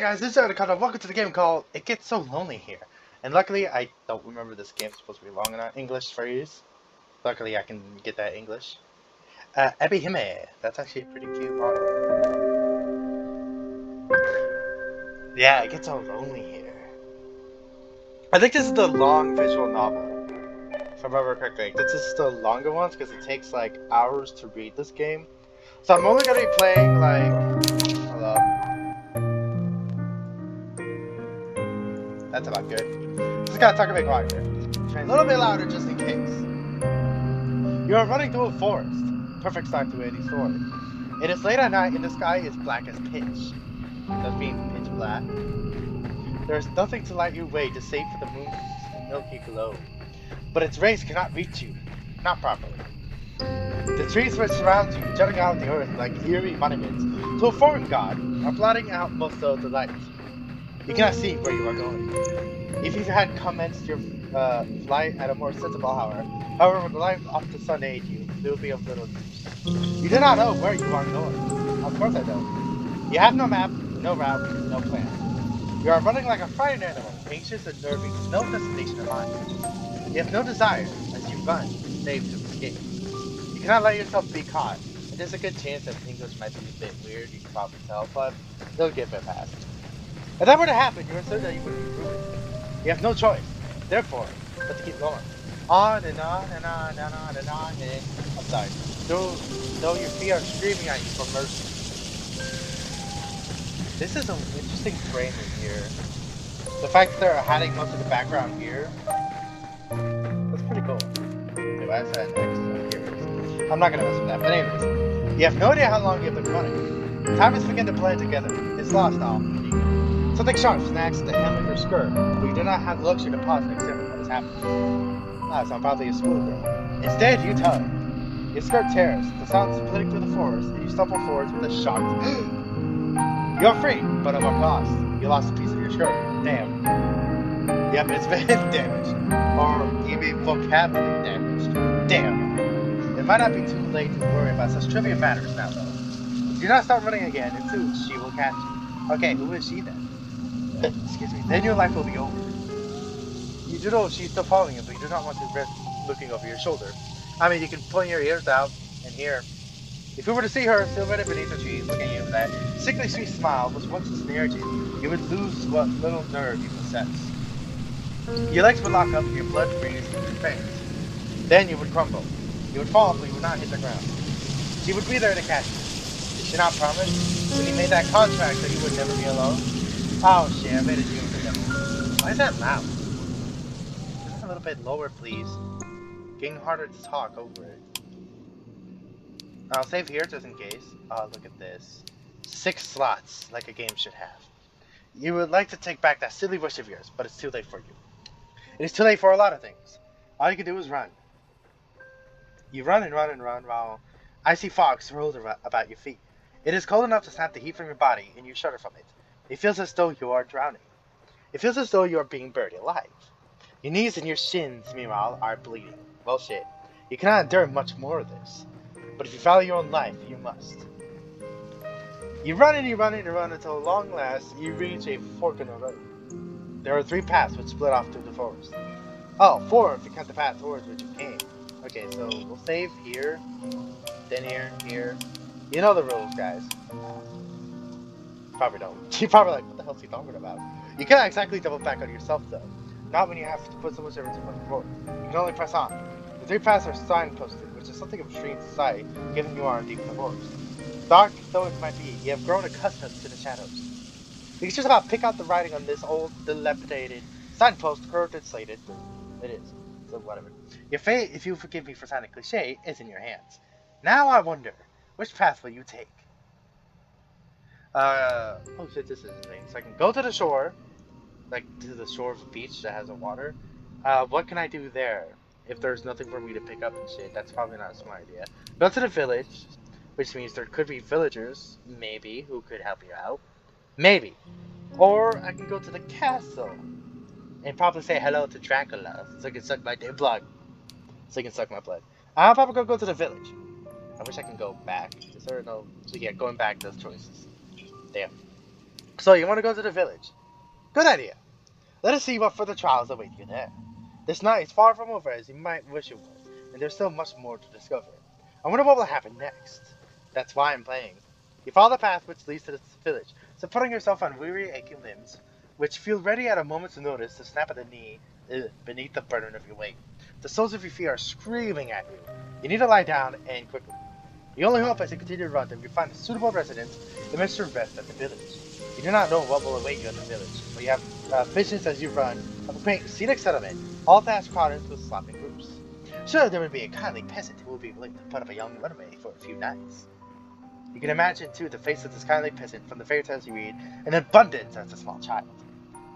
guys, this is Anaconda. Welcome to the game called It Gets So Lonely Here. And luckily, I don't remember this game is supposed to be long enough English phrase. Luckily, I can get that English. Ebihime. That's actually a pretty cute model. Yeah, it gets so lonely here. I think this is the long visual novel, if I remember correctly. This is the longer ones because it takes like hours to read this game. So I'm only going to be playing like... Hello. That's about good. Just gotta talk a bit quieter. A little bit louder just in case. You are running through a forest. Perfect start to any story. It is late at night and the sky is black as pitch. Does mean pitch black. There is nothing to light your way to save for the moon's milky glow. But its rays cannot reach you. Not properly. The trees which surround you, jutting out of the earth like eerie monuments to a foreign god, are blotting out most of the light. You cannot see where you are going. If you had commenced your flight at a more sensible hour, however, with the light of the sun to aid you, there will be of little use. You do not know where you are going. Of course I don't. You have no map, no route, no plan. You are running like a frightened animal, anxious and nervy, with no destination in mind. You have no desire, as you run, save to escape. You cannot let yourself be caught. And there's a good chance that English might be a bit weird, you can probably tell, but they'll give it a pass. If that were to happen, you are certain that you would be ruined. You have no choice, therefore, but to keep going. On and on and on and on and on and... I'm sorry. Though your feet are screaming at you for mercy. This is an interesting framing here. The fact that they're hiding most of the background here. That's pretty cool. Okay, why is that next? Here it is. I'm not gonna mess with that, but anyways. You have no idea how long you have been running. Time has begun to blend together. It's lost all meaning. Something sharp snags at the hem of your skirt, but you do not have the luxury to pause and examine what is happening. Ah, it's not probably a schoolgirl. Instead, you tug. Your skirt tears, the sound splitting through the forest, and you stumble forwards with a shocked You're free, but at what cost? You lost a piece of your skirt. Damn. Yep, it's been damaged. Or even vocabulary damaged. Damn. It might not be too late to worry about such trivial matters now, though. If you do not start running again, and soon she will catch you. Okay, who is she then? Excuse me. Then your life will be over. You do know she's still following you, but you do not want to risk looking over your shoulder. I mean, you can point your ears out and hear. If you were to see her silhouetted beneath the trees, looking at you with that sickly sweet smile which once ensnared you, you would lose what little nerve you possess. Your legs would lock up and your blood freeze in your veins. Then you would crumble. You would fall, but you would not hit the ground. She would be there to catch you. Did she not promise when you made that contract that you would never be alone? Oh shit, I made a deal with the devil. Why is that loud? Just a little bit lower, please. Getting harder to talk over it. I'll save here just in case. Oh, look at this. 6 slots, like a game should have. You would like to take back that silly wish of yours, but it's too late for you. It is too late for a lot of things. All you can do is run. You run and run and run while icy fog swirls about your feet. It is cold enough to snap the heat from your body, and you shudder from it. It feels as though you are drowning. It feels as though you are being buried alive. Your knees and your shins, meanwhile, are bleeding. Well, shit. You cannot endure much more of this. But if you value your own life, you must. You run and you run and you run until, at long last, you reach a fork in the road. There are 3 paths which split off through the forest. Oh, 4 if you count the path towards which you came. Okay, so we'll save here, then here, here. You know the rules, guys. Probably don't. You're probably like, what the hell is he talking about? You cannot exactly double back on yourself, though. Not when you have to put so much effort into moving forward. You can only press on. The 3 paths are signposted, which is something of a strange sight, given you are deep in the forest. Dark though it might be, you have grown accustomed to the shadows. You can just about pick out the writing on this old, dilapidated signpost, curved and slated. It is. So whatever. Your fate, if you forgive me for sounding cliche, is in your hands. Now I wonder, which path will you take? Oh shit, this is the thing. So I can go to the shore, like to the shore of a beach that has a water. What can I do there? If there's nothing for me to pick up and shit, that's probably not a smart idea. Go to the village, which means there could be villagers, maybe, who could help you out. Maybe. Or I can go to the castle and probably say hello to Dracula so he can suck my blood. So he can suck my blood. I'll probably go to the village. I wish I can go back. Is there no... So yeah, going back does choices. Damn. So you want to go to the village? Good idea. Let us see what further trials await you there. This night is far from over as you might wish it was, and there's still much more to discover. I wonder what will happen next. That's why I'm playing. You follow the path which leads to the village, supporting yourself on weary, aching limbs, which feel ready at a moment's notice to snap at the knee beneath the burden of your weight. The soles of your feet are screaming at you. You need to lie down, and quickly. The only hope is to continue to run until you find a suitable residence and make sure rest at the village. You do not know what will await you at the village, but you have visions as you run of a quaint, scenic settlement, all thatched cottages with slopping roofs. Sure, there would be a kindly peasant who would be willing to put up a young runaway for a few nights. You can imagine, too, the face of this kindly peasant from the fairy tales you read, in abundance as a small child.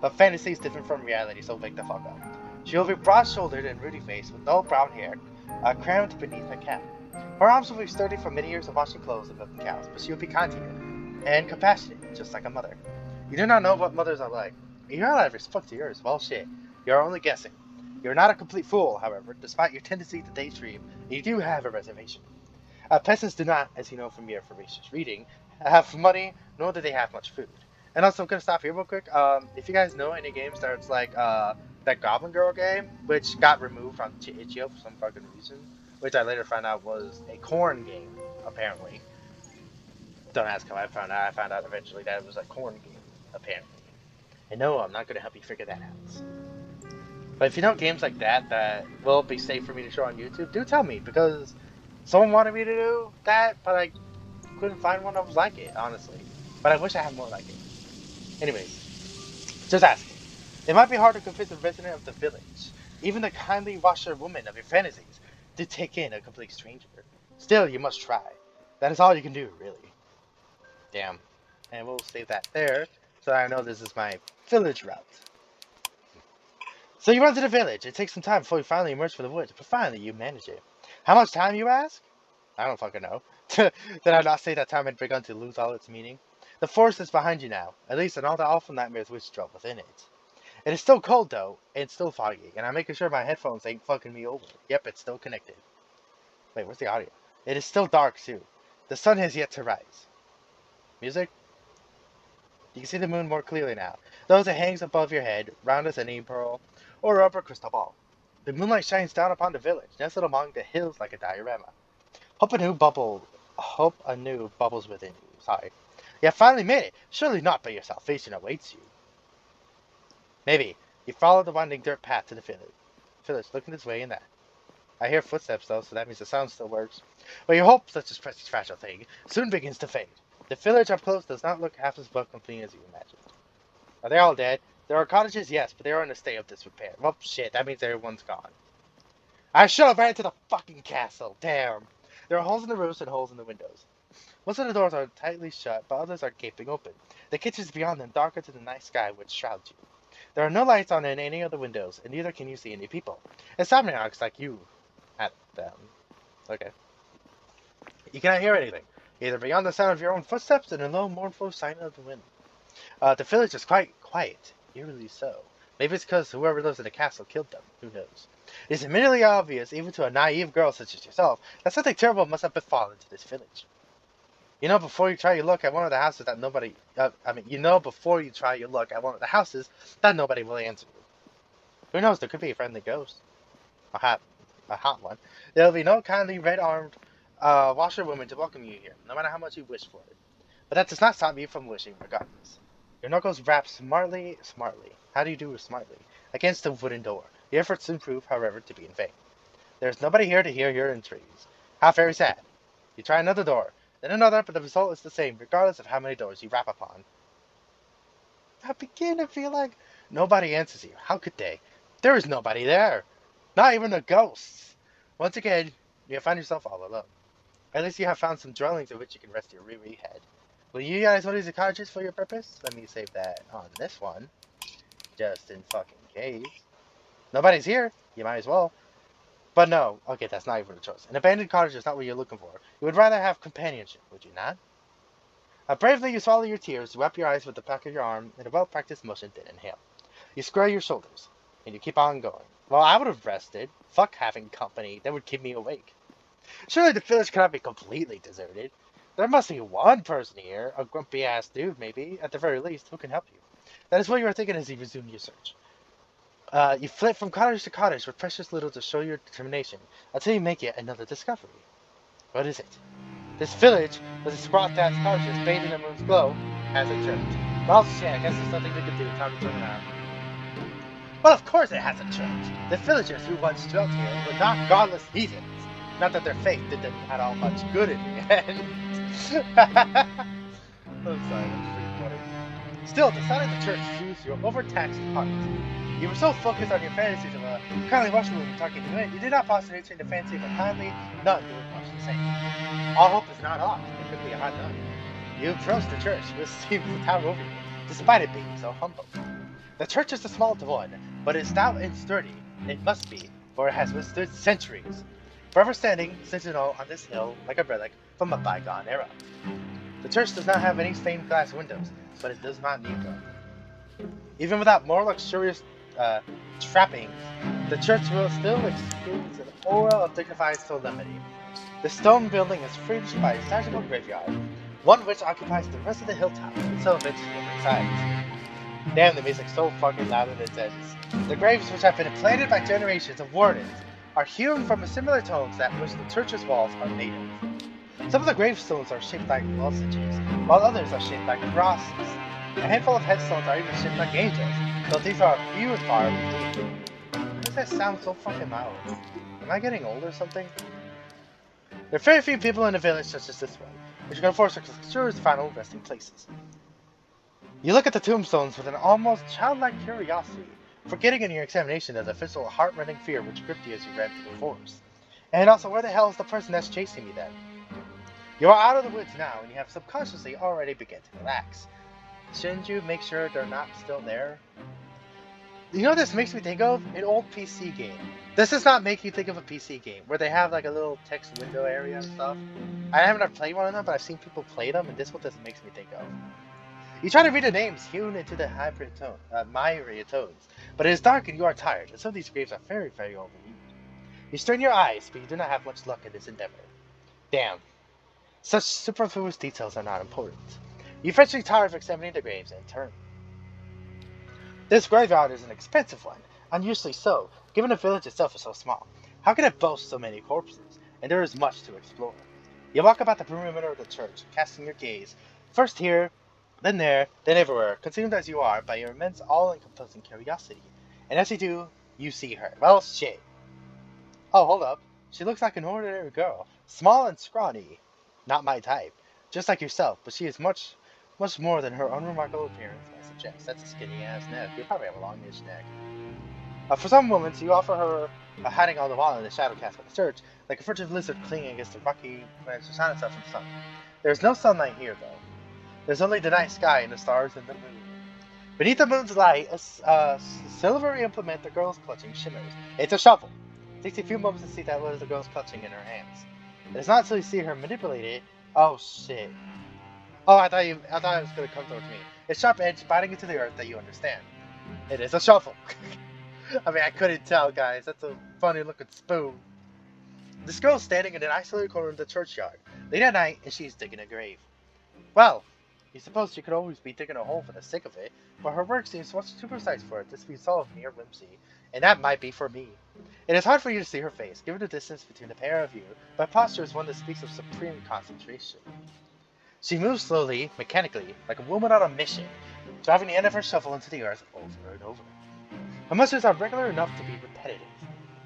But fantasy is different from reality, so wake the fuck up. She will be broad-shouldered and ruddy-faced, with no brown hair, crammed beneath her cap. Her arms will be sturdy from many years of washing clothes and milking cows, but she will be kind to you, and compassionate, just like a mother. You do not know what mothers are like. Your life is fucked to yours. Well, shit. You are only guessing. You are not a complete fool, however, despite your tendency to daydream, and you do have a reservation. Peasants do not, as you know from your voracious reading, have money, nor do they have much food. And also, I'm gonna stop here real quick. If you guys know any games that's like that Goblin Girl game, which got removed from itch.io for some fucking reason, which I later found out was a corn game, apparently. Don't ask how I found out. I found out eventually that it was a corn game, apparently. And no, I'm not gonna help you figure that out. But if you know games like that will be safe for me to show on YouTube, do tell me, because someone wanted me to do that, but I couldn't find one that was like it, honestly. But I wish I had more like it. Anyways, just asking. It might be hard to convince a resident of the village, even the kindly washerwoman of your fantasies, to take in a complete stranger. Still, you must try. That is all you can do, really. Damn. And we'll save that there, so I know this is my village route. So you run to the village. It takes some time before you finally emerge from the woods, but finally you manage it. How much time, you ask? I don't fucking know. Did I not say that time had begun to lose all its meaning? The forest is behind you now, at least in all the awful nightmares which dwell within it. It is still cold though, and it's still foggy, and I'm making sure my headphones ain't fucking me over. Yep, it's still connected. Wait, where's the audio? It is still dark too. The sun has yet to rise. Music? You can see the moon more clearly now, though as it hangs above your head, round as any pearl or rubber crystal ball. The moonlight shines down upon the village, nestled among the hills like a diorama. Hope anew bubbles within you. Sorry. You have finally made it. Surely not, but your salvation awaits you. Maybe. You follow the winding dirt path to the village, looking this way and that. I hear footsteps though, so that means the sound still works. But your hope, such a precious fragile thing, soon begins to fade. The village up close does not look half as welcoming as you imagined. Are they all dead? There are cottages, yes, but they are in a state of disrepair. Well, shit, that means everyone's gone. I should have ran to the fucking castle. Damn. There are holes in the roofs and holes in the windows. Most of the doors are tightly shut, but others are gaping open. The kitchens beyond them darker to the night sky which shrouds you. There are no lights on in any of the windows, and neither can you see any people. Insomniacs like you at them. Okay. You cannot hear anything, either beyond the sound of your own footsteps and a low, mournful sigh of the wind. The village is quite quiet, eerily so. Maybe it's because whoever lives in the castle killed them. Who knows? It is immediately obvious, even to a naive girl such as yourself, that something terrible must have befallen to this village. You know, before you try your luck at one of the houses that nobody... before you try your luck at one of the houses that nobody will answer you. Who knows, there could be a friendly ghost. A hot one. There will be no kindly red-armed washerwoman to welcome you here, no matter how much you wish for it. But that does not stop you from wishing, regardless. Your knuckles rap smartly. How do you do smartly? Against the wooden door. The efforts soon prove, however, to be in vain. There is nobody here to hear your entreaties. How very sad. You try another door, then another, but the result is the same, regardless of how many doors you rap upon. I begin to feel like nobody answers you. How could they? There is nobody there. Not even the ghosts. Once again, you find yourself all alone. At least you have found some dwellings in which you can rest your weary head. Will you guys want to use the cottages for your purpose? Let me save that on this one. Just in fucking case. Nobody's here. You might as well. But no. Okay, that's not even a choice. An abandoned cottage is not what you're looking for. You would rather have companionship, would you not? Bravely you swallow your tears, wipe your eyes with the back of your arm, in a well-practiced motion, then inhale. You square your shoulders, and you keep on going. Well, I would have rested. Fuck having company. That would keep me awake. Surely the village cannot be completely deserted. There must be one person here, a grumpy-ass dude maybe, at the very least, who can help you. That is what you are thinking as you resume your search. You flit from cottage to cottage with precious little to show your determination, until you make yet another discovery. What is it? This village, with its squat-ass cottages bathed in the moon's glow, has a church. Well, shit, I guess there's nothing we can do. Time to turn around. Well, of course it has a church. The villagers who once dwelt here were not godless heathens. Not that their faith did them at all much good in the end. I'm sorry, that's pretty funny. Still, the sight of the church soothes your overtaxed heart. You were so focused on your fantasies of a kindly washroom talking to it, you did not pause to entertain the fancy of a kindly nun doing much the same. All hope is not lost. There could be a hot nun. You approach the church, which seems to tower over you, despite it being so humble. The church is a small one, but it is stout and sturdy. It must be, for it has withstood centuries. Forever standing, sentinel on this hill like a relic from a bygone era. The church does not have any stained glass windows, but it does not need them. Even without more luxurious trappings, the church will still experience an aura of dignified solemnity. The stone building is fringed by a sizable graveyard, one which occupies the rest of the hilltop and celebrates different sides. Damn, the music's so fucking loud in its edges. The graves, which have been planted by generations of wardens, are hewn from similar tones that which the church's walls are made of. Some of the gravestones are shaped like lozenges, while others are shaped like crosses. A handful of headstones are even shaped like angels, though these are few and far between. Why does that sound so fucking loud? Am I getting old or something? There are very few people in a village such as this one, which can afford such luxurious final resting places. You look at the tombstones with an almost childlike curiosity, forgetting in your examination of the physical heart-rending fear which gripped you as you ran through the forest. And also, where the hell is the person that's chasing me then? You are out of the woods now, and you have subconsciously already begun to relax. Shouldn't you make sure they're not still there? You know what this makes me think of? An old PC game. This does not make you think of a PC game, where they have like a little text window area and stuff. I haven't ever played one of them, but I've seen people play them, and this is what this makes me think of. You try to read the names hewn into the myriad tones, but it is dark and you are tired, and some of these graves are very, very overused. You strain your eyes, but you do not have much luck in this endeavor. Damn. Such superfluous details are not important. You eventually tire of examining the graves and turn. This graveyard is an expensive one, unusually so, given the village itself is so small. How can it boast so many corpses? And there is much to explore. You walk about the perimeter of the church, casting your gaze, first here, then there, then everywhere, consumed as you are by your immense all-encompassing curiosity. And as you do, you see her. Well, shit. Oh, hold up. She looks like an ordinary girl, small and scrawny. Not my type. Just like yourself, but she is much more than her unremarkable appearance might suggest. That's a skinny-ass neck. You probably have a longish neck. For some moments, you offer her a hiding on the wall in the shadow cast by the church, like a furtive lizard clinging against the rocky branch to shine itself from the sun. There is no sunlight here, though. There's only the night sky and the stars and the moon. Beneath the moon's light, a silvery implement the girl's clutching shimmers. It's a shovel. It takes a few moments to see that what the girl's clutching in her hands. It is not until you see her manipulate it. Oh shit. Oh, I thought it was gonna come towards me. Its sharp edge biting into the earth that you understand. It is a shovel. I mean, I couldn't tell, guys. That's a funny looking spoon. This girl is standing in an isolated corner of the churchyard, late at night, and she's digging a grave. Well, you suppose she could always be digging a hole for the sake of it, but her work seems much too precise for it to be solved mere whimsy, and that might be for me. It is hard for you to see her face, given the distance between the pair of you, but posture is one that speaks of supreme concentration. She moves slowly, mechanically, like a woman on a mission, driving the end of her shovel into the earth over and over. Her motions are regular enough to be repetitive.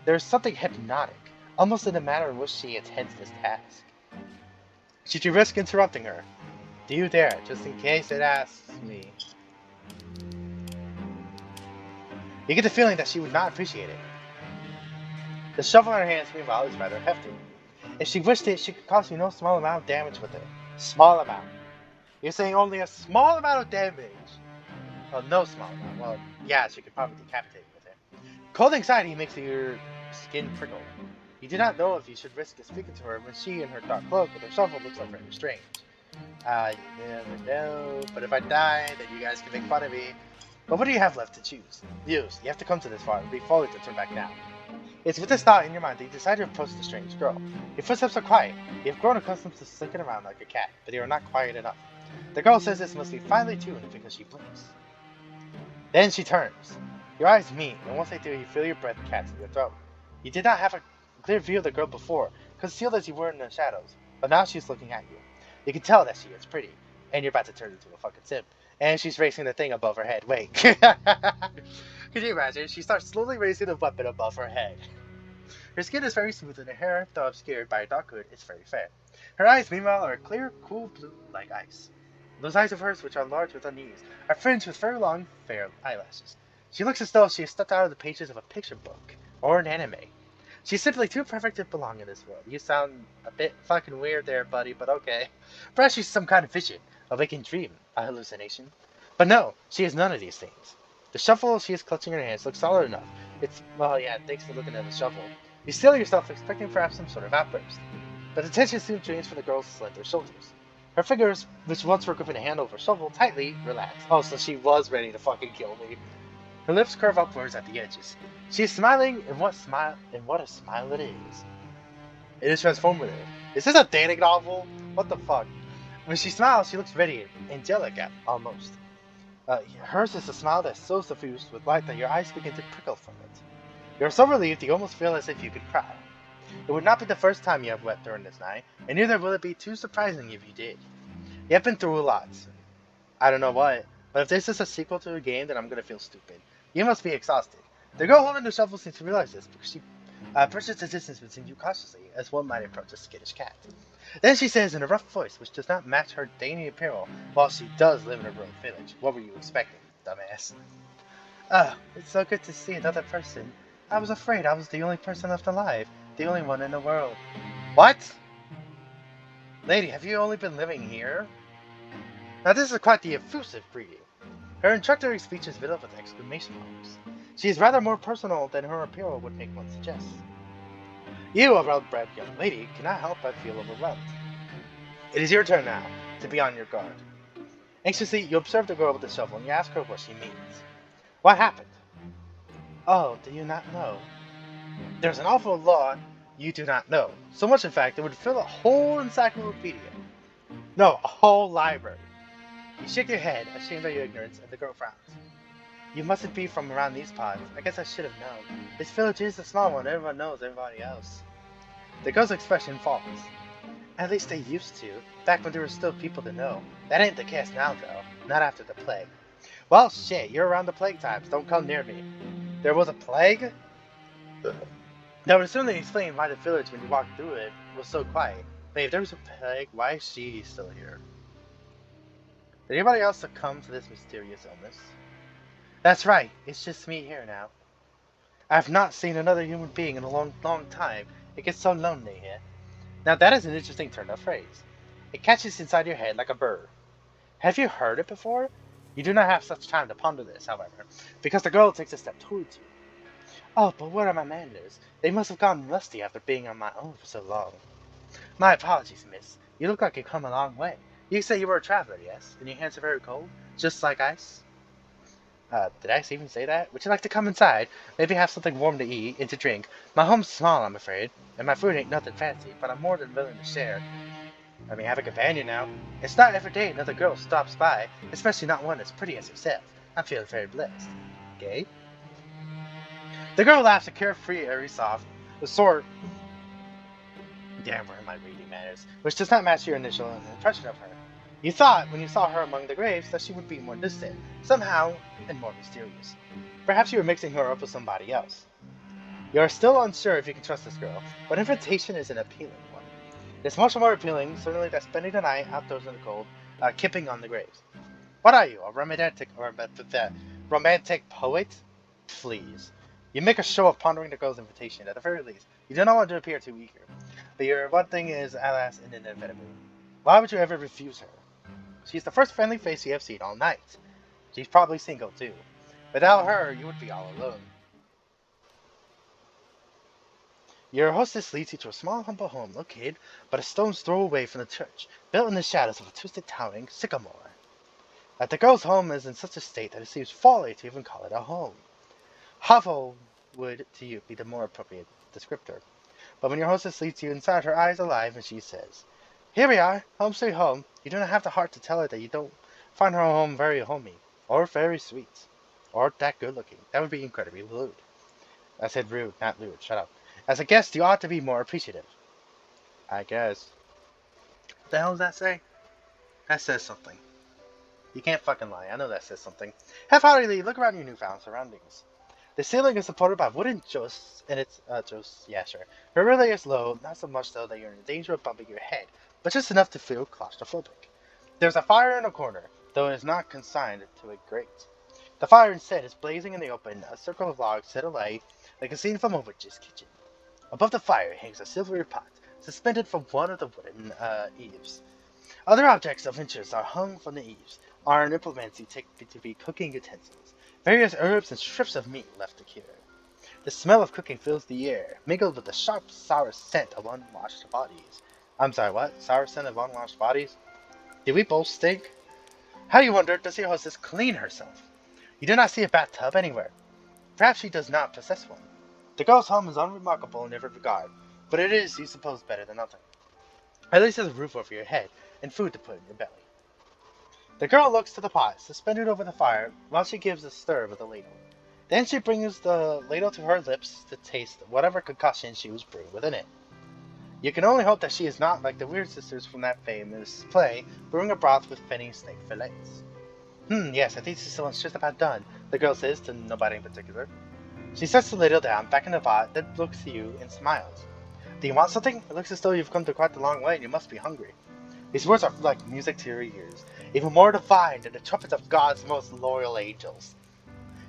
There is something hypnotic, almost in the manner in which she attends this task. Should you risk interrupting her? Do you dare, just in case it asks me? You get the feeling that she would not appreciate it. The shovel in her hands, meanwhile, is rather hefty. If she wished it, she could cause you no small amount of damage with it. Small amount. You're saying only a small amount of damage? Well, no small amount. Well, yeah, she could probably decapitate you with it. Cold anxiety makes your skin prickle. You do not know if you should risk speaking to her when she, in her dark cloak with her shovel, looks like very strange. You never know. But if I die, then you guys can make fun of me. But what do you have left to choose? You have to come to this far and be forward to turn back now. It's with this thought in your mind that you decide to approach the strange girl. Your footsteps are quiet. You have grown accustomed to slinking around like a cat, but you are not quiet enough. The girl says this must be finely tuned because she blinks. Then she turns. Your eyes meet, and once they do, you feel your breath catch in your throat. You did not have a clear view of the girl before, concealed as you were in the shadows, but now she's looking at you. You can tell that she is pretty, and you're about to turn into a fucking simp. And she's raising the thing above her head. Wait. Could you imagine? She starts slowly raising the weapon above her head. Her skin is very smooth, and her hair, though obscured by a dark hood, is very fair. Her eyes, meanwhile, are clear, cool blue like ice. Those eyes of hers, which are large with unease, are fringed with very long, fair eyelashes. She looks as though she has stepped out of the pages of a picture book, or an anime. She's simply too perfect to belong in this world. You sound a bit fucking weird there, buddy, but okay. Perhaps she's some kind of vision, a waking dream, a hallucination. But no, she has none of these things. The shovel she is clutching in her hands looks solid enough. Well, yeah, thanks for looking at the shovel. You steel yourself, expecting perhaps some sort of outburst. But attention soon changes for the girl's slender shoulders. Her fingers, which once were gripping a handle of her shovel, tightly relax. Oh, so she was ready to fucking kill me. Her lips curve upwards at the edges. She is smiling, and what a smile it is. It is transformative. Is this a dating novel? What the fuck? When she smiles, she looks radiant, angelic almost. Hers is a smile that's so suffused with light that your eyes begin to prickle from it. You are so relieved you almost feel as if you could cry. It would not be the first time you have wept during this night, and neither will it be too surprising if you did. You have been through a lot. I don't know what, but if this is a sequel to a game, then I'm gonna feel stupid. You must be exhausted. The girl holding the shovel seems to realize this because she pushes the distance between you cautiously, as one might approach a skittish cat. Then she says in a rough voice, which does not match her dainty apparel, while she does live in a rural village. What were you expecting, dumbass? It's so good to see another person. I was afraid I was the only person left alive, the only one in the world. What? Lady, have you only been living here? Now this is quite the effusive greeting. Her introductory speech is filled with exclamation marks. She is rather more personal than her apparel would make one suggest. You, a well-bred young lady, cannot help but feel overwhelmed. It is your turn now, to be on your guard. Anxiously, you observe the girl with the shovel and you ask her what she means. What happened? Oh, do you not know? There's an awful lot you do not know. So much, in fact, it would fill a whole encyclopedia. No, a whole library. You shake your head, ashamed of your ignorance, and the girl frowns. You mustn't be from around these parts. I guess I should have known. This village is a small one. Everyone knows everybody else. The girl's expression falls. At least they used to, back when there were still people to know. That ain't the case now, though. Not after the plague. Well, shit, you're around the plague times. Don't come near me. There was a plague? That would certainly explain why the village, when you walked through it, was so quiet. Wait, if there was a plague, why is she still here? Did anybody else succumb to this mysterious illness? That's right, it's just me here now. I've not seen another human being in a long time. It gets so lonely here. Now that is an interesting turn of phrase. It catches inside your head like a burr. Have you heard it before? You do not have such time to ponder this, however, because the girl takes a step towards you. Oh, but where are my manners? They must have gone rusty after being on my own for so long. My apologies, miss. You look like you've come a long way. You say you were a traveler, yes? And your hands are very cold? Just like ice? Did I even say that? Would you like to come inside? Maybe have something warm to eat and to drink. My home's small, I'm afraid, and my food ain't nothing fancy, but I'm more than willing to share. I mean, have a companion now. It's not every day another girl stops by, especially not one as pretty as yourself. I'm feeling very blessed. Okay? The girl laughs a carefree, airy, soft, the sort... Damn, where are my reading manners? Which does not match your initial impression of her. You thought, when you saw her among the graves, that she would be more distant, somehow, and more mysterious. Perhaps you were mixing her up with somebody else. You are still unsure if you can trust this girl, but invitation is an appealing one. It's much more appealing, certainly, than spending the night outdoors in the cold, kipping on the graves. What are you, a romantic poet? Please. You make a show of pondering the girl's invitation, at the very least. You do not want to appear too eager. But your one thing is, alas, an inevitable. Why would you ever refuse her? She's the first friendly face you have seen all night. She's probably single, too. Without her, you would be all alone. Your hostess leads you to a small, humble home located but a stone's throw away from the church, built in the shadows of a twisted, towering sycamore. The girl's home is in such a state that it seems folly to even call it a home. Hovel would to you be the more appropriate descriptor. But when your hostess leads you inside, her eyes alive, and she says, "Here we are, home sweet home." You do not have the heart to tell her that you don't find her home very homey, or very sweet, or that good looking. That would be incredibly rude. I said rude, not lewd. Shut up. As a guest, you ought to be more appreciative. I guess. What the hell does that say? That says something. You can't fucking lie. I know that says something. Half-heartedly, look around your newfound surroundings. The ceiling is supported by wooden joists, and it's joists. Yeah, sure. It really is low, not so much so that you're in danger of bumping your head, but just enough to feel claustrophobic. There's a fire in a corner, though it is not consigned to a grate. The fire instead is blazing in the open, a circle of logs set alight, like a scene from a witch's kitchen. Above the fire hangs a silvery pot, suspended from one of the wooden eaves. Other objects of interest are hung from the eaves, iron implements you take to be cooking utensils, various herbs and strips of meat left to cure. The smell of cooking fills the air, mingled with the sharp, sour scent of unwashed bodies. I'm sorry, what? Sour scent of unwashed bodies? Did we both stink? How, you wonder, does your hostess clean herself? You do not see a bathtub anywhere. Perhaps she does not possess one. The girl's home is unremarkable in every regard, but it is, you suppose, better than nothing. At least there's a roof over your head, and food to put in your belly. The girl looks to the pot, suspended over the fire, while she gives a stir with a ladle. Then she brings the ladle to her lips to taste whatever concoction she was brewing within it. You can only hope that she is not like the weird sisters from that famous play, brewing a broth with fenny snake fillets. Yes, I think this one's just about done, the girl says to nobody in particular. She sets the ladle down, back in the pot, then looks to you and smiles. Do you want something? It looks as though you've come to quite a long way and you must be hungry. These words are like music to your ears, even more divine than the trumpets of God's most loyal angels.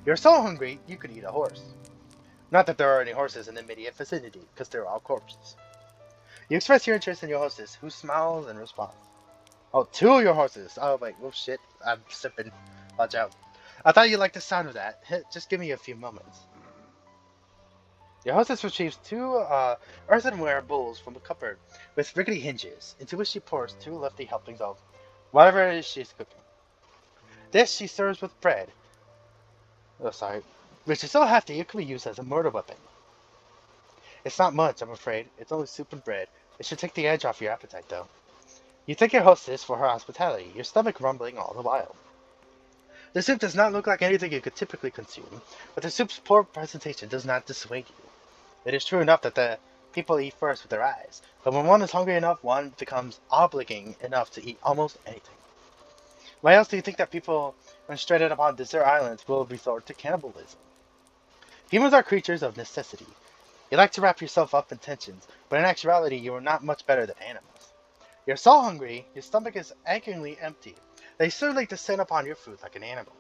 You're so hungry, you could eat a horse. Not that there are any horses in the immediate vicinity, because they're all corpses. You express your interest in your hostess, who smiles and responds. Oh, two of your horses! Oh, wait, oh shit, I'm sipping. Watch out. I thought you liked the sound of that. Just give me a few moments. Your hostess retrieves two earthenware bowls from a cupboard with rickety hinges, into which she pours two lefty helpings of whatever it is she's cooking. This she serves with bread. Oh, sorry. Which is so hefty it could be used as a murder weapon. It's not much, I'm afraid. It's only soup and bread. It should take the edge off your appetite, though. You thank your hostess for her hospitality, your stomach rumbling all the while. The soup does not look like anything you could typically consume, but the soup's poor presentation does not dissuade you. It is true enough that the people eat first with their eyes, but when one is hungry enough, one becomes obliging enough to eat almost anything. Why else do you think that people, when stranded upon desert islands, will resort to cannibalism? Humans are creatures of necessity. You like to wrap yourself up in tensions, but in actuality you are not much better than animals. You're so hungry, your stomach is achingly empty, that you certainly descend upon your food like an animal.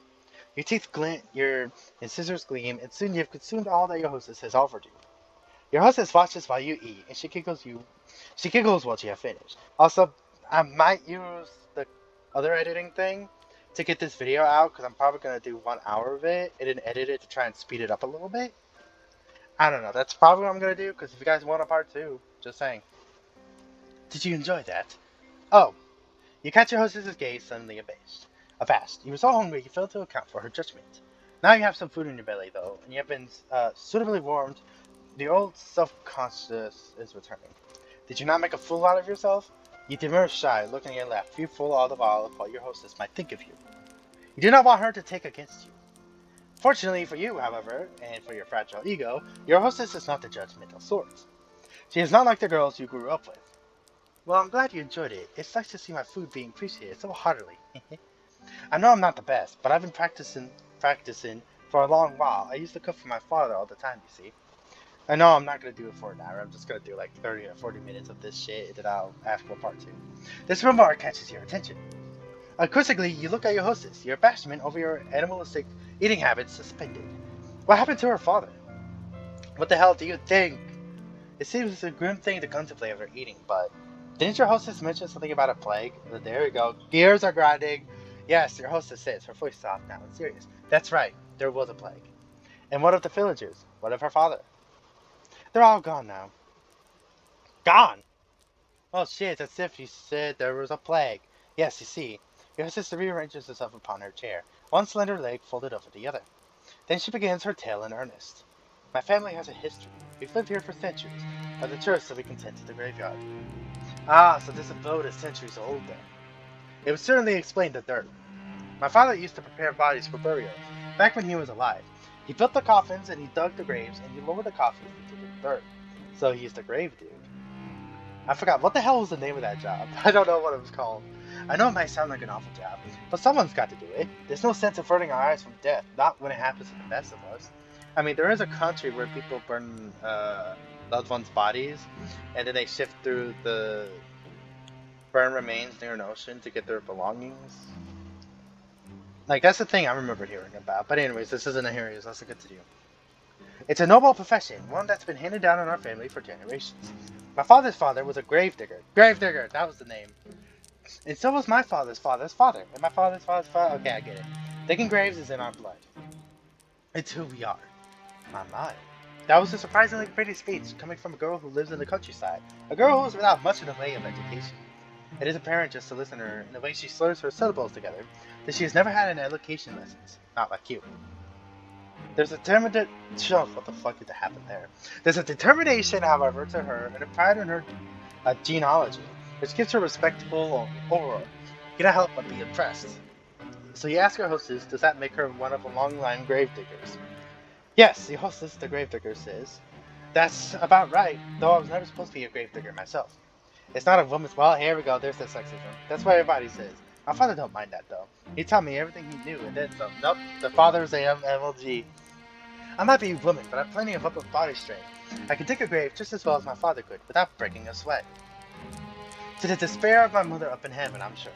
Your teeth glint, your scissors gleam, and soon you have consumed all that your hostess has offered you. Your hostess watches while you eat, and she giggles once you have finished. Also, I might use the other editing thing to get this video out, because I'm probably going to do 1 hour of it, and then edit it to try and speed it up a little bit. I don't know, that's probably what I'm going to do, because if you guys want a part 2, just saying. Did you enjoy that? Oh, you catch your hostess's gaze suddenly abashed. You were so hungry you failed to account for her judgment. Now you have some food in your belly, though, and you have been suitably warmed. The old self-conscious is returning. Did you not make a fool out of yourself? You demur shy, looking at your left, fearful all the while of what your hostess might think of you. You do not want her to take against you. Fortunately for you, however, and for your fragile ego, your hostess is not the judgmental sort. She is not like the girls you grew up with. Well, I'm glad you enjoyed it. It's nice to see my food being appreciated so heartily. I know I'm not the best, but I've been practicing for a long while. I used to cook for my father all the time, you see. I know I'm not going to do it for an hour. I'm just going to do like 30 or 40 minutes of this shit, and then I'll ask for part 2. This remark catches your attention. Quizzically, you look at your hostess, your abashment over your animalistic eating habits suspended. What happened to her father? What the hell do you think? It seems a grim thing to contemplate after eating, but didn't your hostess mention something about a plague? There we go. Gears are grinding. Yes, your hostess says, her voice soft now and serious. That's right, there was a plague. And what of the villagers? What of her father? They're all gone now. Gone? Oh shit, as if you said there was a plague. Yes, you see, your sister rearranges herself upon her chair, one slender leg folded over the other. Then she begins her tale in earnest. My family has a history. We've lived here for centuries, but the tourists will be content to the graveyard. Ah, so this abode is centuries old then. It would certainly explain the dirt. My father used to prepare bodies for burial, back when he was alive. He built the coffins and he dug the graves and he lowered the coffins into the dirt. So he's the grave dude. I forgot, what the hell was the name of that job? I don't know what it was called. I know it might sound like an awful job, but someone's got to do it. There's no sense averting our eyes from death, not when it happens to the best of us. I mean, there is a country where people burn loved ones' bodies, and then they shift through the burn remains near an ocean to get their belongings. Like, that's the thing I remember hearing about. But anyways, this isn't a hearing, so let's continue. It's a noble profession, one that's been handed down in our family for generations. My father's father was a gravedigger. Gravedigger, that was the name. And so was my father's father's father. And my father's father's father. Okay, I get it. Digging graves is in our blood. It's who we are. My. That was a surprisingly pretty speech coming from a girl who lives in the countryside. A girl who is without much in the way of education. It is apparent just to listen to her in the way she slurs her syllables together that she has never had any education lessons. Not like you. There's a what the fuck did that happen there? There's a determination, however, to her and a pride in her genealogy, which gives her respectable aura. You cannot help but be impressed. So you ask her hostess, does that make her one of a long line of gravediggers? Yes, the hostess, the gravedigger, says. That's about right, though I was never supposed to be a gravedigger myself. It's not a woman's. Well, here we go, there's the sexism. That's what everybody says. My father don't mind that, though. He taught me everything he knew, and then some. Nope, the father's a MLG. I might be a woman, but I have plenty of upper body strength. I can dig a grave just as well as my father could, without breaking a sweat. To the despair of my mother up in heaven, I'm sure.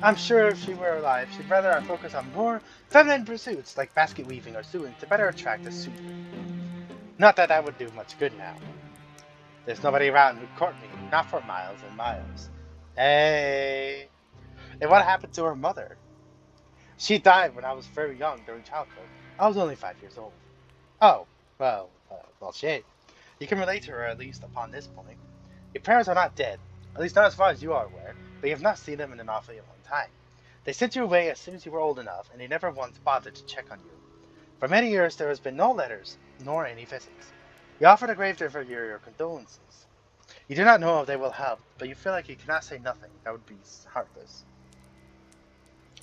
I'm sure if she were alive, she'd rather I focus on more feminine pursuits like basket weaving or sewing to better attract a suitor. Not that that would do much good now. There's nobody around who'd court me, not for miles and miles. Hey! And what happened to her mother? She died when I was very young during childhood. I was only 5 years old. Oh, well, shit. You can relate to her at least upon this point. Your parents are not dead, at least not as far as you are aware, but you have not seen them in an awfully long time. They sent you away as soon as you were old enough, and they never once bothered to check on you. For many years there has been no letters, nor any visits. You offer the gravedigger for your condolences. You do not know if they will help, but you feel like you cannot say nothing. That would be heartless.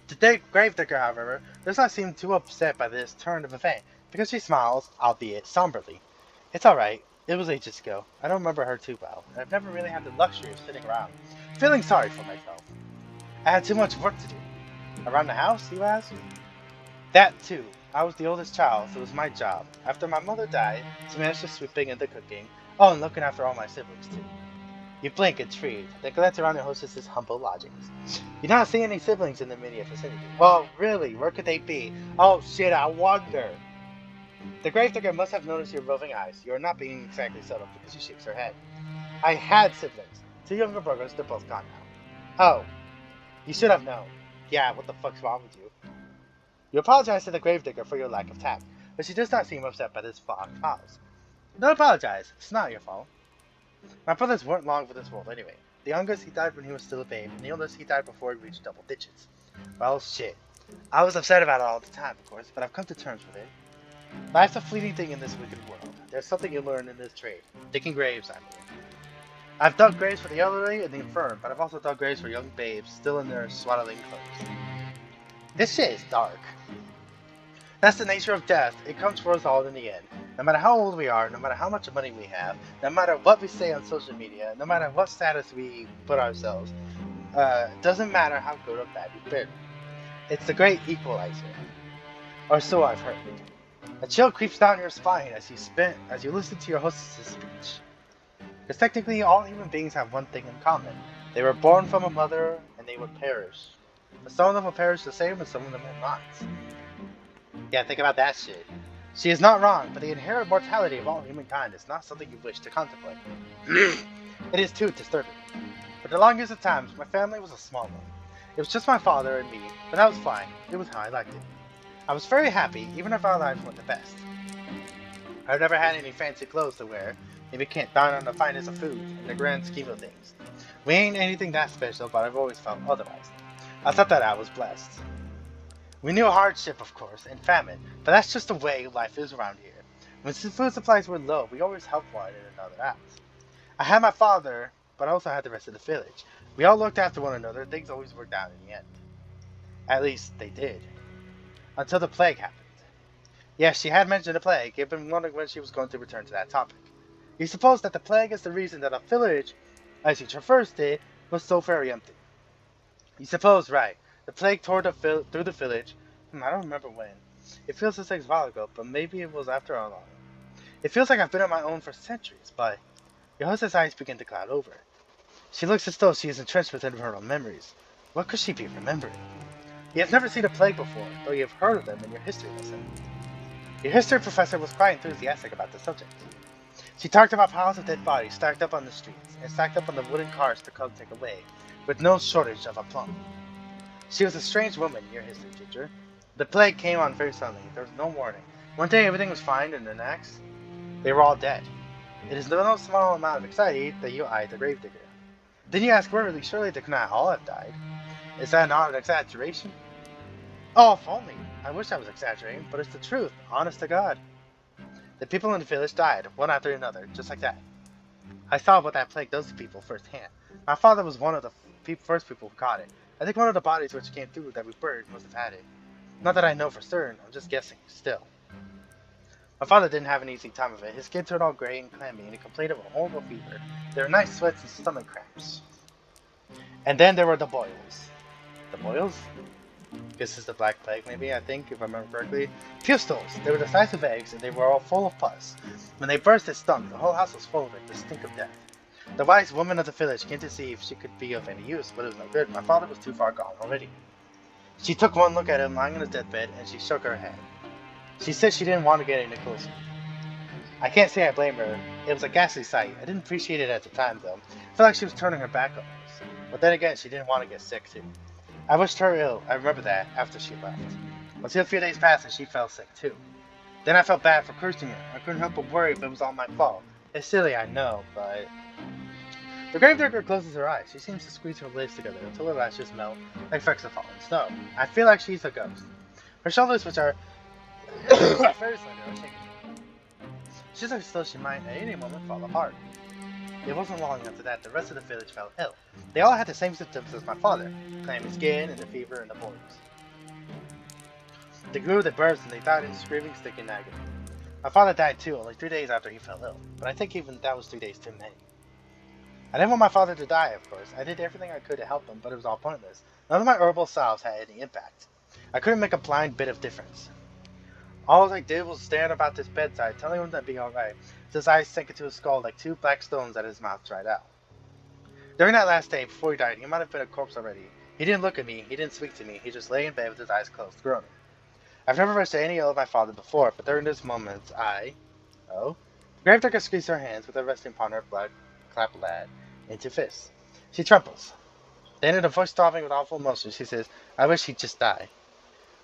The gravedigger, however, does not seem too upset by this turn of event, because she smiles, albeit somberly. It's alright. It was ages ago. I don't remember her too well, and I've never really had the luxury of sitting around, feeling sorry for myself. I had too much work to do. Around the house, you ask? That too. I was the oldest child, so it was my job. After my mother died, to manage the sweeping and the cooking. Oh, and looking after all my siblings too. You blink, intrigued, then glance around your hostess's humble lodgings. You do not see any siblings in the immediate vicinity. Well, really, where could they be? Oh shit, I wonder. The gravedigger must have noticed your roving eyes. You are not being exactly subtle because she shakes her head. I had siblings. 2 younger brothers, they're both gone now. Oh. You should have known. Yeah, what the fuck's wrong with you? You apologize to the gravedigger for your lack of tact, but she does not seem upset by this pause. Don't apologize. It's not your fault. My brothers weren't long for this world anyway. The youngest, he died when he was still a babe, and the oldest, he died before he reached double digits. Well, shit. I was upset about it all the time, of course, but I've come to terms with it. Life's a fleeting thing in this wicked world. There's something you learn in this trade. Digging graves, I mean. I've dug graves for the elderly and the infirm, but I've also dug graves for young babes still in their swaddling clothes. This shit is dark. That's the nature of death. It comes for us all in the end. No matter how old we are, no matter how much money we have, no matter what we say on social media, no matter what status we put ourselves, doesn't matter how good or bad you've been. It's the great equalizer. Or so I've heard. A chill creeps down your spine as you listen to your hostess's speech. Because technically all human beings have one thing in common. They were born from a mother and they would perish. But some of them will perish the same and some of them will not. Yeah, think about that shit. She is not wrong, but the inherent mortality of all humankind is not something you wish to contemplate. It is too disturbing. For the longest of times, my family was a small one. It was just my father and me, but that was fine. It was how I liked it. I was very happy, even if our lives weren't the best. I've never had any fancy clothes to wear, and we can't dine on the finest of food in the grand scheme of things. We ain't anything that special, but I've always felt otherwise. I thought that I was blessed. We knew hardship, of course, and famine, but that's just the way life is around here. When food supplies were low, we always helped one another out. I had my father, but I also had the rest of the village. We all looked after one another, things always worked out in the end. At least, they did. Until the plague happened. Yes, she had mentioned the plague. I've been wondering when she was going to return to that topic. You suppose that the plague is the reason that a village, as you traversed it, was so very empty. You suppose right. The plague tore through the village. I don't remember when. It feels just like a while ago, but maybe it was after all long. It feels like I've been on my own for centuries, but your hostess' eyes begin to cloud over. She looks as though she is entrenched within her own memories. What could she be remembering? You have never seen a plague before, though you have heard of them in your history lesson. Your history professor was quite enthusiastic about the subject. She talked about piles of dead bodies stacked up on the streets, and stacked up on the wooden cars to come take away, with no shortage of aplomb. She was a strange woman, your history teacher. The plague came on very suddenly. There was no warning. One day everything was fine, and the next, they were all dead. It is no small amount of anxiety that you eyed the gravedigger. Then you ask wearily, surely they could not all have died. Is that not an exaggeration? Oh, if only. I wish I was exaggerating, but it's the truth, honest to God. The people in the village died, one after another, just like that. I saw what that plague does to people firsthand. My father was one of the first people who caught it. I think one of the bodies which came through that we buried must have had it. Not that I know for certain, I'm just guessing, still. My father didn't have an easy time of it. His skin turned all gray and clammy, and he complained of a horrible fever. There were night sweats and stomach cramps. And then there were the boils. The boils? This is the Black Plague, maybe, I think, if I remember correctly. Pustules! They were the size of eggs, and they were all full of pus. When they burst, it stunk. The whole house was full of it, the stink of death. The wise woman of the village came to see if she could be of any use, but it was no good. My father was too far gone already. She took one look at him lying on his deathbed, and she shook her head. She said she didn't want to get any closer. I can't say I blame her. It was a ghastly sight. I didn't appreciate it at the time, though. I felt like she was turning her back on us. But then again, she didn't want to get sick, too. I wished her ill. I remember that, after she left. Until a few days passed and she fell sick, too. Then I felt bad for cursing her. I couldn't help but worry if it was all my fault. It's silly, I know, but... The gravedigger closes her eyes. She seems to squeeze her lips together until her lashes melt like flecks of falling snow. I feel like she's a ghost. Her shoulders, which are very slender, are shaking. She looks as though she might at any moment fall apart. It wasn't long after that the rest of the village fell ill. They all had the same symptoms as my father, clammy skin and the fever and the boils. They grew, they burst, and they died in screaming, sticking agony. My father died too, only 3 days after he fell ill, but I think even that was 3 days too many. I didn't want my father to die, of course. I did everything I could to help him, but it was all pointless. None of my herbal salves had any impact. I couldn't make a blind bit of difference. All I did was stand about his bedside, telling him that'd be alright. His eyes sank into his skull like two black stones and his mouth dried out. During that last day, before he died, he might have been a corpse already. He didn't look at me, he didn't speak to me, he just lay in bed with his eyes closed, groaning. I've never wished any ill of my father before, but during this moment, the gravedigger squeezed her hands with her resting upon her blood clap lad into fists. She trembles. Then, in a voice throbbing with awful emotion, she says, I wish he'd just die.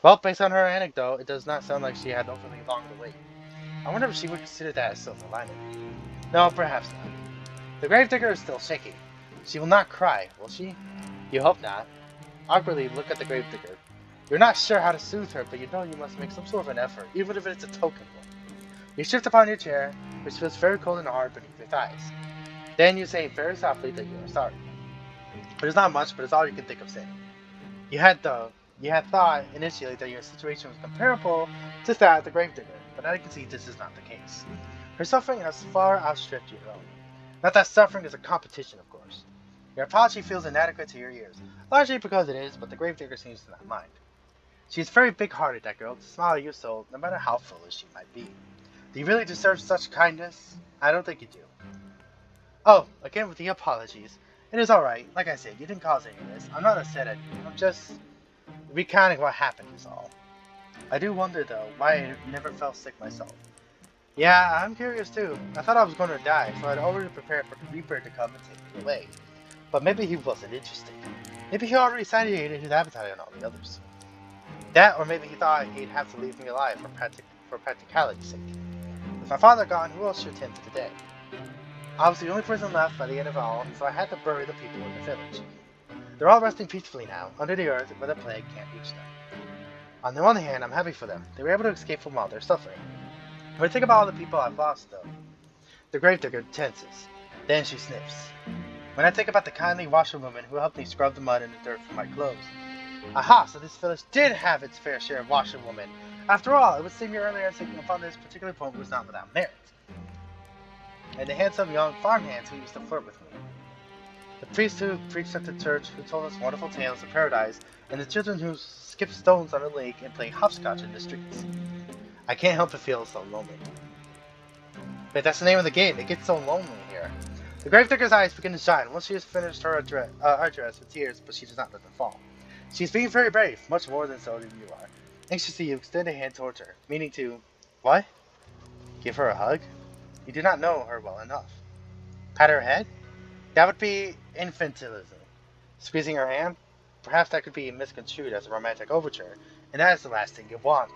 Well, based on her anecdote, it does not sound like she had overly long to wait. I wonder if she would consider that as silver lining. No, perhaps not. The gravedigger is still shaking. She will not cry, will she? You hope not. Awkwardly look at the gravedigger. You're not sure how to soothe her, but you know you must make some sort of an effort, even if it's a token one. You shift upon your chair, which feels very cold and hard beneath your thighs. Then you say very softly that you are sorry. It's not much, but it's all you can think of saying. You had thought initially that your situation was comparable to that of the gravedigger, but I can see this is not the case. Her suffering has far outstripped your own. Not that suffering is a competition, of course. Your apology feels inadequate to your ears, largely because it is, but the gravedigger seems to not mind. She is very big-hearted, that girl, to smile at you so, no matter how foolish she might be. Do you really deserve such kindness? I don't think you do. Oh, again with the apologies. It is alright. Like I said, you didn't cause any of this. I'm not upset at you. I'm just recounting what happened is all. I do wonder, though, why I never felt sick myself. Yeah, I'm curious too. I thought I was going to die, so I'd already prepared for the Reaper to come and take me away. But maybe he wasn't interested. Maybe he already satiated his appetite on all the others. That, or maybe he thought he'd have to leave me alive for practicality's sake. With my father gone, who else should tend to the dead? I was the only person left by the end of it all, so I had to bury the people in the village. They're all resting peacefully now, under the earth, where the plague can't reach them. On the one hand, I'm happy for them. They were able to escape from all their suffering. When I think about all the people I've lost, though, the gravedigger tenses. Then she sniffs. When I think about the kindly washerwoman who helped me scrub the mud and the dirt from my clothes. Aha, so this village did have its fair share of washerwomen. After all, it would seem your earlier instinct upon this particular point was not without merit. And the handsome young farmhands who used to flirt with me. The priest who preached at the church, who told us wonderful tales of paradise, and the children who skipped stones on the lake and played hopscotch in the streets. I can't help but feel so lonely. But that's the name of the game. It gets so lonely here. The gravedigger's eyes begin to shine once she has finished her address with tears, but she does not let them fall. She is being very brave, much more than so than you are. Anxiously, you extend a hand towards her, meaning to, what? Give her a hug? You do not know her well enough. Pat her head? That would be infantilism. Squeezing her hand? Perhaps that could be misconstrued as a romantic overture, and that is the last thing you want.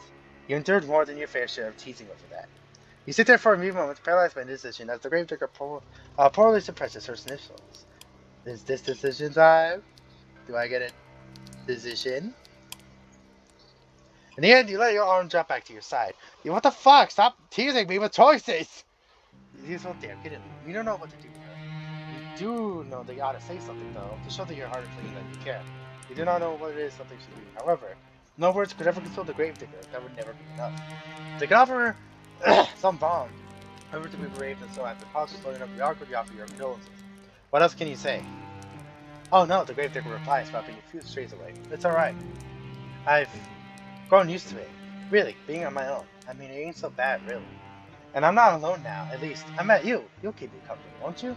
You endured more than your fair share of teasing over that. You sit there for a few moments, paralyzed by indecision, as the gravedigger poorly suppresses her sniffles. Is this decision time? Do I get it? Decision? In the end, you let your arm drop back to your side. You, what the fuck? Stop teasing me with choices! You're so damn kidding. You don't know what to do here. You do know that you ought to say something, though, to show that your heart is clean and that you care. You do not know what it is something should do. However, no words could ever console the gravedigger. That would never be enough. They can offer some bond. However, to be brave and so after pauses loading up the awkward, you offer your condolences. What else can you say? Oh no, the gravedigger replies, dropping a few strays away. It's alright. I've grown used to it. Really, being on my own. I mean, it ain't so bad, really. And I'm not alone now, at least. I met you. You'll keep me company, won't you?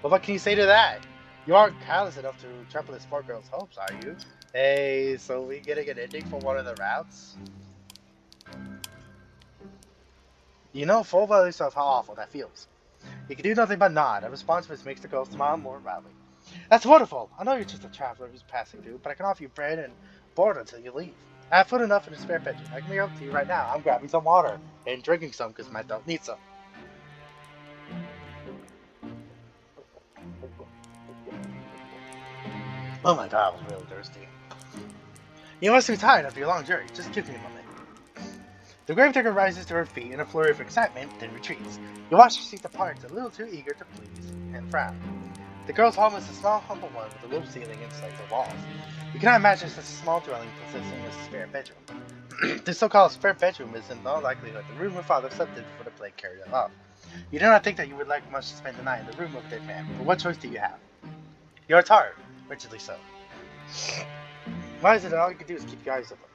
Well, what can you say to that? You aren't callous enough to trample this poor girl's hopes, are you? Hey, so we getting an ending for one of the routes? You know full well yourself how awful that feels. You can do nothing but nod. A response which makes the girl smile more loudly. That's wonderful. I know you're just a traveler who's passing through, but I can offer you bread and board until you leave. I have food enough in the spare bedroom. I can make up to you right now. I'm grabbing some water and drinking some because my dog needs some. Oh my god, I was really thirsty. You must be tired after your long journey. Just give me a moment. The gravedigger rises to her feet in a flurry of excitement, then retreats. You watch her seat depart, a little too eager to please, and frown. The girl's home is a small, humble one with a low ceiling and slate of walls. You cannot imagine such a small dwelling possessing a spare bedroom. This so-called spare bedroom is in all likelihood the room her father slept in before the plague carried him off. You do not think that you would like much to spend the night in the room of a dead man, but what choice do you have? You are tired, wretchedly so. Why is it that all you can do is keep your eyes open?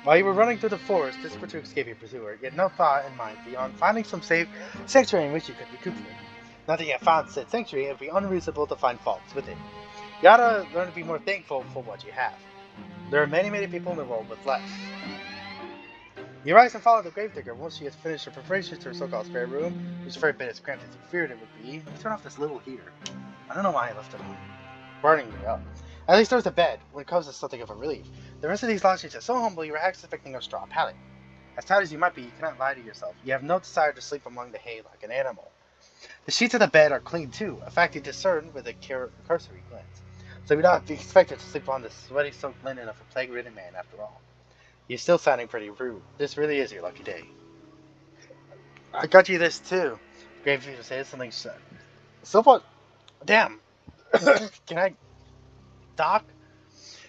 While you were running through the forest, desperate to escape your pursuer, you had no thought in mind beyond finding some safe sanctuary in which you could recuperate. Now that you have found said sanctuary, it would be unreasonable to find faults with it. You ought to learn to be more thankful for what you have. There are many, many people in the world with less. You rise and follow the gravedigger once she has finished her preparations to her so-called spare room, which is very bit as cramped as you feared it would be. You turn off this little heater. I don't know why I left it on. Burning me up. At least there's a bed, when it comes to something of a relief. The rest of these lodgings are so humble you were half expecting a straw pallet. As tired as you might be, you cannot lie to yourself. You have no desire to sleep among the hay like an animal. The sheets of the bed are clean too, a fact you discern with a cursory glance. So you don't be expected to sleep on the sweaty soaked linen of a plague-ridden man after all. You're still sounding pretty rude. This really is your lucky day. I got you this too. Gravedigger says something so what? Damn. Can I doc?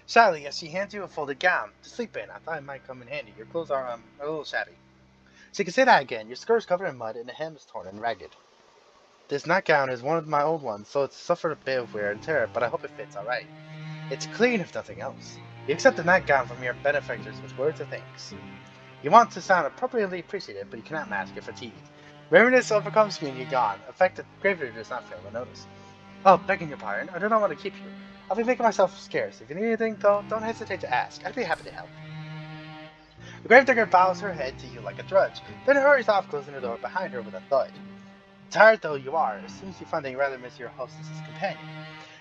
Shyly, as she hands you a folded gown to sleep in, I thought it might come in handy. Your clothes are, a little shabby. She can say that again. Your skirt is covered in mud and the hem is torn and ragged. This nightgown is one of my old ones, so it's suffered a bit of wear and tear, but I hope it fits alright. It's clean if nothing else. You accept the nightgown from your benefactors with words of thanks. You want to sound appropriately appreciative, but you cannot mask your fatigue. Weariness overcomes me and you're gone, a fact that Gravedigger does not fail to notice. Oh, begging your pardon, I do not want to keep you. I'll be making myself scarce. If you need anything, though, don't hesitate to ask. I'd be happy to help. The gravedigger bows her head to you like a drudge, then hurries off, closing the door behind her with a thud. Tired though you are, as soon as you find that you rather miss your hostess's companion.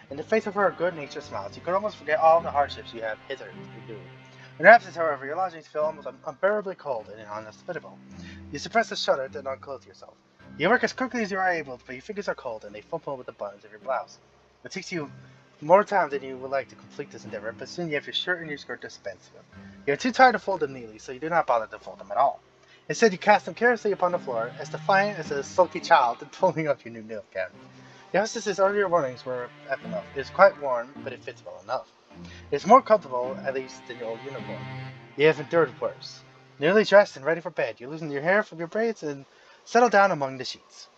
In the face of her good-natured smiles, you could almost forget all the hardships you have hitherto endured. In her absence, however, your lodgings feel almost unbearably cold and inhospitable. You suppress a shudder, then unclothe yourself. You work as quickly as you are able, but your fingers are cold and they fumble with the buttons of your blouse. It takes you more time than you would like to complete this endeavor, but soon you have your shirt and your skirt dispensed with. You are too tired to fold them neatly, so you do not bother to fold them at all. Instead, you cast them carelessly upon the floor, as defiant as a sulky child pulling up your new nail gun. The hostess's earlier warnings were apt enough. It is quite worn, but it fits well enough. It is more comfortable, at least, than your old uniform. You have endured worse. Nearly dressed and ready for bed, you loosen your hair from your braids and settle down among the sheets.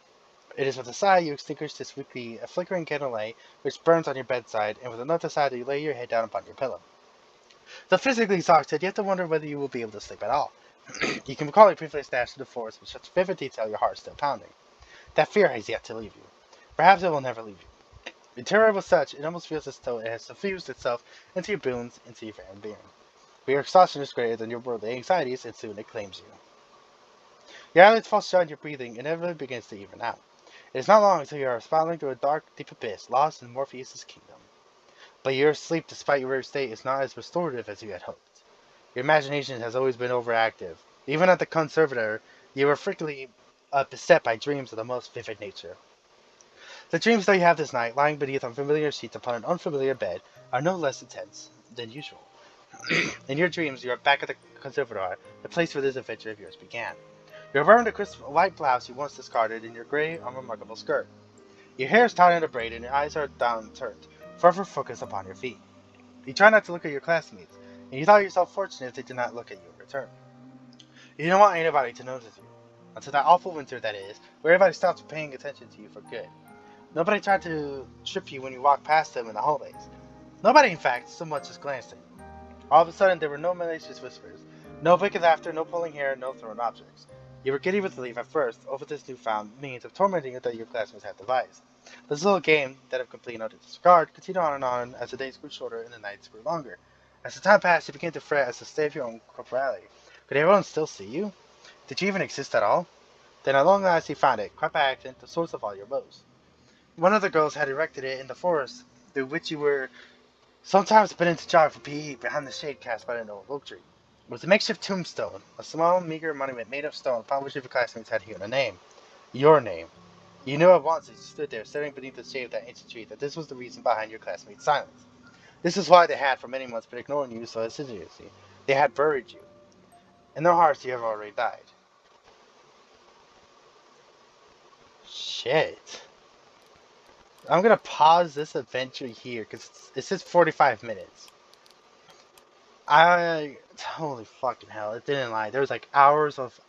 It is with a sigh you extinguish this weekly flickering candle light which burns on your bedside, and with another sigh you lay your head down upon your pillow. Though physically exhausted, you have to wonder whether you will be able to sleep at all. You can recall your previous dash to the forest with such vivid detail your heart is still pounding. That fear has yet to leave you. Perhaps it will never leave you. The terror was such, it almost feels as though it has suffused itself into your bones, into your very being. But your exhaustion is greater than your worldly anxieties, and soon it claims you. Your eyelids fall shut and your breathing inevitably begins to even out. It is not long until you are spiraling through a dark, deep abyss, lost in Morpheus' kingdom. But your sleep, despite your weary state, is not as restorative as you had hoped. Your imagination has always been overactive. Even at the conservator, you were frequently beset by dreams of the most vivid nature. The dreams that you have this night, lying beneath unfamiliar sheets upon an unfamiliar bed, are no less intense than usual. In your dreams, you are back at the conservatoire, the place where this adventure of yours began. You are wearing the crisp white blouse you once discarded in your gray, unremarkable skirt. Your hair is tied in a braid and your eyes are downturned, forever focused upon your feet. You try not to look at your classmates, and you thought yourself fortunate if they did not look at you in return. You didn't want anybody to notice you. Until that awful winter, that is, where everybody stopped paying attention to you for good. Nobody tried to trip you when you walked past them in the hallways. Nobody, in fact, so much as glanced at you. All of a sudden, there were no malicious whispers, no wicked laughter, no pulling hair, no throwing objects. You were giddy with relief at first over this newfound means of tormenting you that your classmates had devised. This little game, that of complete and utter disregard, continued on and on as the days grew shorter and the nights grew longer. As the time passed, you began to fret as to stay of your own corporality. Could everyone still see you? Did you even exist at all? Then at long last he found it, quite by accident, the source of all your woes. One of the girls had erected it in the forest through which you were sometimes permitted to jog for PE behind the shade cast by an old oak tree. It was a makeshift tombstone, a small, meager monument made of stone upon which your classmates had hewn a name. Your name. You knew at once as you stood there staring beneath the shade of that ancient tree that this was the reason behind your classmates' silence. This is why they had for many months been ignoring you so assiduously. They had buried you. In their hearts you have already died. Shit. I'm gonna pause this adventure here because it says 45 minutes. Holy fucking hell, it didn't lie. There was like hours of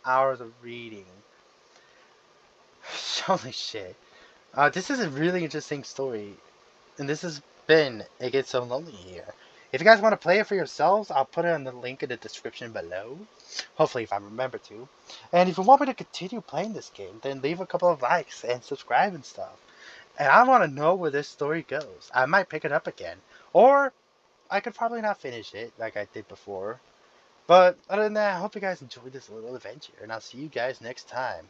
reading. Holy shit. This is a really interesting story, and this has been It Gets So Lonely Here. If you guys want to play it for yourselves, I'll put it in the link in the description below. Hopefully, if I remember to. And if you want me to continue playing this game, then leave a couple of likes and subscribe and stuff. And I want to know where this story goes. I might pick it up again. Or I could probably not finish it like I did before. But other than that, I hope you guys enjoyed this little adventure. And I'll see you guys next time.